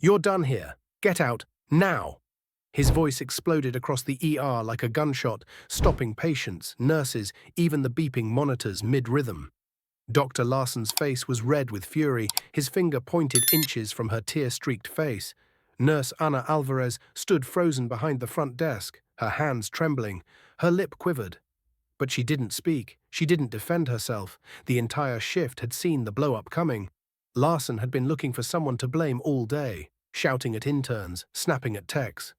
"You're done here. Get out, now!" His voice exploded across the ER like a gunshot, stopping patients, nurses, even the beeping monitors mid-rhythm. Dr. Larson's face was red with fury, his finger pointed inches from her tear-streaked face. Nurse Ana Alvarez stood frozen behind the front desk, her hands trembling. Her lip quivered. But she didn't speak. She didn't defend herself. The entire shift had seen the blow-up coming. Larson had been looking for someone to blame all day, shouting at interns, snapping at techs.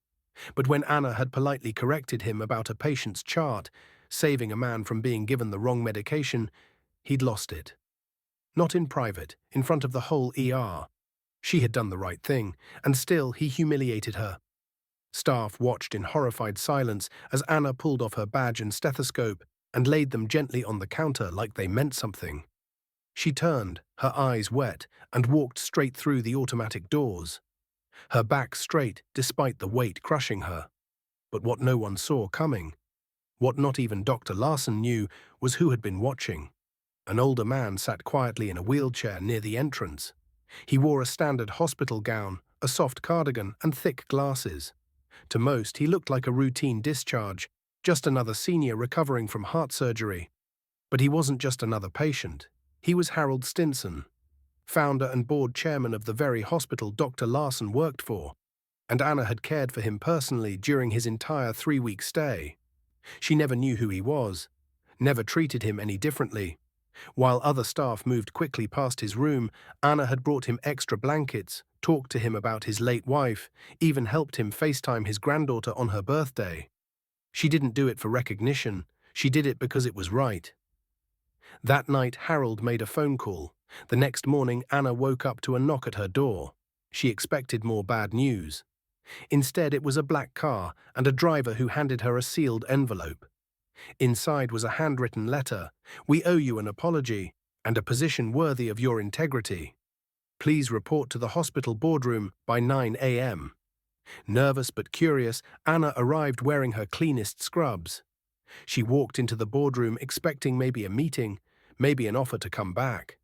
But when Anna had politely corrected him about a patient's chart, saving a man from being given the wrong medication, he'd lost it. Not in private, in front of the whole ER. She had done the right thing, and still he humiliated her. Staff watched in horrified silence as Anna pulled off her badge and stethoscope and laid them gently on the counter like they meant something. She turned, her eyes wet, and walked straight through the automatic doors. Her back straight despite the weight crushing her. But what no one saw coming, what not even Dr. Larson knew, was who had been watching. An older man sat quietly in a wheelchair near the entrance. He wore a standard hospital gown, a soft cardigan, and thick glasses. To most, he looked like a routine discharge, just another senior recovering from heart surgery. But he wasn't just another patient. He was Harold Stinson, founder and board chairman of the very hospital Dr. Larson worked for, and Anna had cared for him personally during his entire 3-week stay. She never knew who he was, never treated him any differently. While other staff moved quickly past his room, Anna had brought him extra blankets, talked to him about his late wife, even helped him FaceTime his granddaughter on her birthday. She didn't do it for recognition, she did it because it was right. That night, Harold made a phone call. The next morning, Anna woke up to a knock at her door. She expected more bad news. Instead, it was a black car and a driver who handed her a sealed envelope. Inside was a handwritten letter. "We owe you an apology and a position worthy of your integrity. Please report to the hospital boardroom by 9 a.m. Nervous but curious, Anna arrived wearing her cleanest scrubs. She walked into the boardroom expecting maybe a meeting, maybe an offer to come back.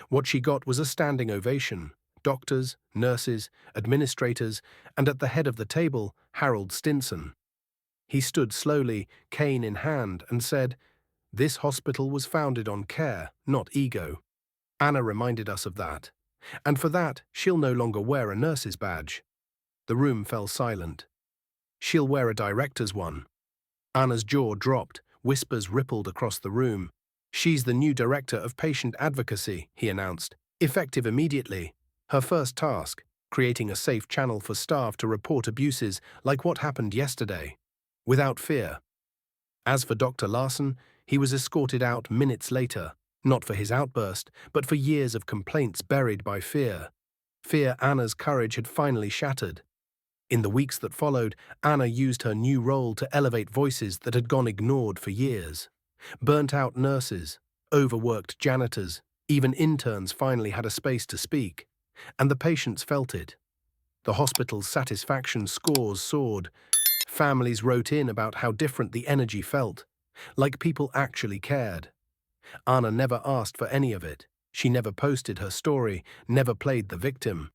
What she got was a standing ovation. Doctors, nurses, administrators, and at the head of the table, Harold Stinson. He stood slowly, cane in hand, and said, "This hospital was founded on care, not ego." Anna reminded us of that. And for that, she'll no longer wear a nurse's badge. The room fell silent. She'll wear a director's one. Anna's jaw dropped, whispers rippled across the room. "She's the new director of patient advocacy," he announced, effective immediately. Her first task, creating a safe channel for staff to report abuses like what happened yesterday, without fear. As for Dr. Larson, he was escorted out minutes later, not for his outburst, but for years of complaints buried by fear. Fear Anna's courage had finally shattered. In the weeks that followed, Anna used her new role to elevate voices that had gone ignored for years. Burnt-out nurses, overworked janitors, even interns finally had a space to speak. And the patients felt it. The hospital's satisfaction scores soared. Families wrote in about how different the energy felt, like people actually cared. Anna never asked for any of it. She never posted her story, never played the victim.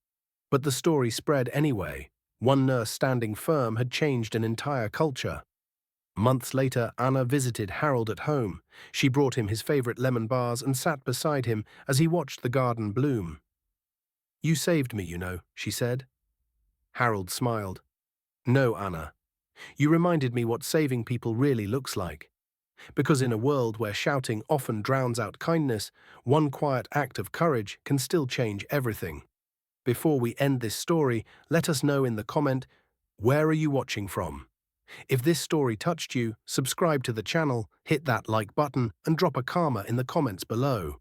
But the story spread anyway. One nurse standing firm had changed an entire culture. Months later, Anna visited Harold at home. She brought him his favorite lemon bars and sat beside him as he watched the garden bloom. "You saved me, you know," she said. Harold smiled. "No, Anna. You reminded me what saving people really looks like. Because in a world where shouting often drowns out kindness, one quiet act of courage can still change everything." Before we end this story, let us know in the comment, where are you watching from? If this story touched you, subscribe to the channel, hit that like button, and drop a karma in the comments below.